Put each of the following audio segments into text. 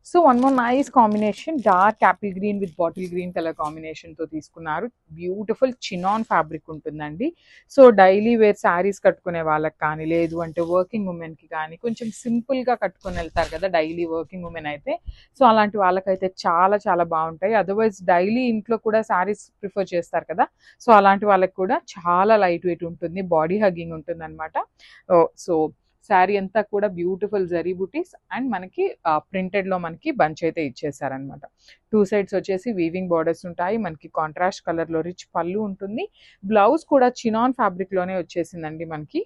So one more nice combination, dark Apple green with bottle green colour కాంబినేషన్తో తీసుకున్నారు. Beautiful chinon fabric ఉంటుందండి. So daily wear saris కట్టుకునే వాళ్ళకి కానీ, లేదు అంటే వర్కింగ్ ఉమెన్కి కానీ, కొంచెం సింపుల్గా కట్టుకొని వెళ్తారు కదా డైలీ వర్కింగ్ ఉమెన్ అయితే. సో అలాంటి వాళ్ళకైతే చాలా చాలా బాగుంటాయి. అదర్వైజ్ డైలీ ఇంట్లో కూడా శారీస్ ప్రిఫర్ చేస్తారు కదా, సో అలాంటి వాళ్ళకి కూడా చాలా లైట్ వెయిట్ ఉంటుంది, బాడీ హగ్గింగ్ ఉంటుంది అనమాట. సో శారీ అంతా కూడా బ్యూటిఫుల్ జరీ బుటీస్ అండ్ మనకి ప్రింటెడ్లో మనకి బంచ్ అయితే ఇచ్చేసారనమాట. 2 సైడ్స్ వచ్చేసి వీవింగ్ బార్డర్స్ ఉంటాయి. మనకి కాంట్రాస్ట్ కలర్లో రిచ్ పళ్ళు ఉంటుంది. బ్లౌజ్ కూడా చినాన్ ఫ్యాబ్రిక్లోనే వచ్చేసిందండి మనకి.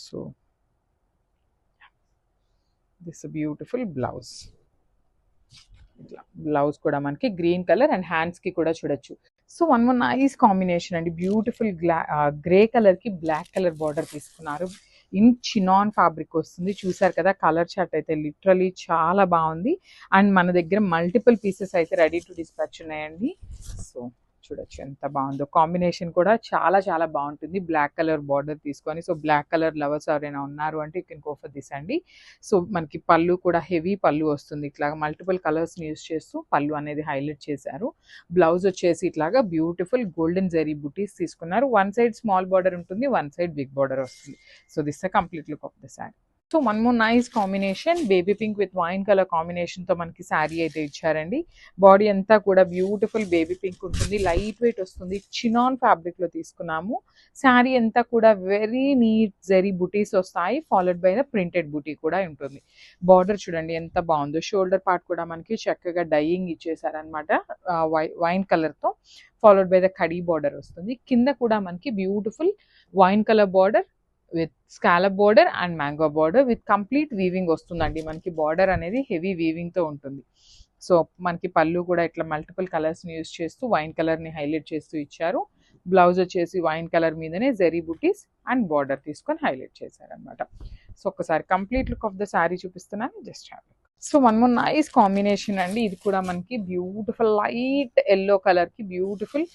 So this beautiful blouse. ఇట్లా బ్లౌజ్ కూడా మనకి గ్రీన్ కలర్ అండ్ హ్యాండ్స్కి కూడా చూడొచ్చు. So one more nice combination అండి, బ్యూటిఫుల్ గ్రే కలర్కి బ్లాక్ కలర్ బార్డర్ తీసుకున్నారు. ఇన్ చినాన్ ఫ్యాబ్రిక్ వస్తుంది. చూసారు కదా కలర్ చార్ట్ అయితే లిటరలీ చాలా బాగుంది. అండ్ మన దగ్గర మల్టిపుల్ పీసెస్ అయితే రెడీ టు డిస్పాచ్ ఉన్నాయండి. సో చూడొచ్చు ఎంత బాగుందో, కాంబినేషన్ కూడా చాలా చాలా బాగుంటుంది. బ్లాక్ కలర్ బార్డర్ తీసుకొని, సో బ్లాక్ కలర్ లవర్స్ ఎవరైనా ఉన్నారు అంటే you can go for this అండి. సో మనకి పళ్ళు కూడా హెవీ పళ్ళు వస్తుంది. ఇట్లాగా మల్టిపుల్ కలర్స్ని యూస్ చేస్తూ పళ్ళు అనేది హైలైట్ చేశారు. బ్లౌజ్ వచ్చేసి ఇట్లాగా బ్యూటిఫుల్ గోల్డెన్ జరీ బుటీస్ తీసుకున్నారు. వన్ సైడ్ స్మాల్ బార్డర్ ఉంటుంది, వన్ సైడ్ బిగ్ బార్డర్ వస్తుంది. So this the complete look of the sari. So one more nice combination, baby pink with wine colour కాంబినేషన్తో మనకి శారీ అయితే ఇచ్చారండి. బాడీ అంతా కూడా బ్యూటిఫుల్ బేబీ పింక్ ఉంటుంది, లైట్ వెయిట్ వస్తుంది, చినాన్ ఫ్యాబ్రిక్లో తీసుకున్నాము. శారీ అంతా కూడా వెరీ నీట్ జరీ బుటీస్ వస్తాయి, ఫాలోడ్ బై ద ప్రింటెడ్ బుటీ కూడా ఉంటుంది. బార్డర్ చూడండి ఎంత బాగుందో, షోల్డర్ పార్ట్ కూడా మనకి చక్కగా డైయింగ్ ఇచ్చేసారనమాట వైన్ కలర్తో, followed by the khadi border వస్తుంది. కింద కూడా మనకి beautiful wine colour border with scallop border and mango border with complete weaving వస్తుందండి. మనకి బార్డర్ అనేది హెవీ వీవింగ్తో ఉంటుంది. సో మనకి పళ్ళు కూడా ఇట్లా మల్టిపుల్ కలర్స్ని యూస్ చేస్తూ వైన్ కలర్ని హైలైట్ చేస్తూ ఇచ్చారు. బ్లౌజ్ వచ్చేసి వైన్ కలర్ మీదనే జరీ బుటీస్ అండ్ బార్డర్ తీసుకొని హైలైట్ చేశారనమాట. సో ఒక్కసారి complete look of the sari చూపిస్తున్నాను, just have it. So one more nice combination అండి, ఇది కూడా మనకి బ్యూటిఫుల్ లైట్ ఎల్లో కలర్కి బ్యూటిఫుల్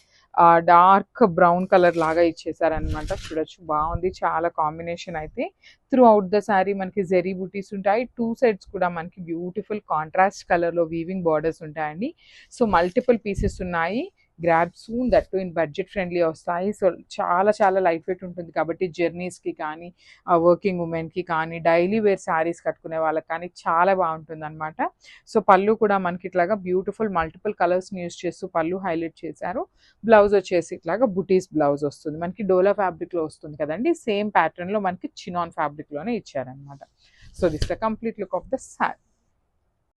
డార్క్ బ్రౌన్ కలర్ లాగా ఇచ్చేసారనమాట. చూడొచ్చు బాగుంది చాలా కాంబినేషన్ అయితే. త్రూ అవుట్ ద శారీ మనకి జెరీ బూటీస్ ఉంటాయి. 2 సైడ్స్ కూడా మనకి బ్యూటిఫుల్ కాంట్రాస్ట్ కలర్లో వీవింగ్ బార్డర్స్ ఉంటాయండి. సో మల్టిపుల్ పీసెస్ ఉన్నాయి. Grab soon that to in budget friendly వస్తాయి. సో చాలా చాలా లైట్ వెయిట్ ఉంటుంది కాబట్టి జర్నీస్కి కానీ, వర్కింగ్ ఉమెన్కి కానీ, డైలీ వేర్ శారీస్ కట్టుకునే వాళ్ళకి కానీ చాలా బాగుంటుంది అనమాట. సో పళ్ళు కూడా మనకి ఇట్లాగా బ్యూటిఫుల్ మల్టిపుల్ కలర్స్ని యూస్ చేస్తూ పళ్ళు హైలైట్ చేశారు. బ్లౌజ్ వచ్చేసి ఇట్లాగా బుటీస్ బ్లౌజ్ వస్తుంది. మనకి డోలా ఫ్యాబ్రిక్లో వస్తుంది కదండి, సేమ్ ప్యాటర్న్లో మనకి చినాన్ ఫ్యాబ్రిక్లోనే ఇచ్చారనమాట. So this the complete look of the sari.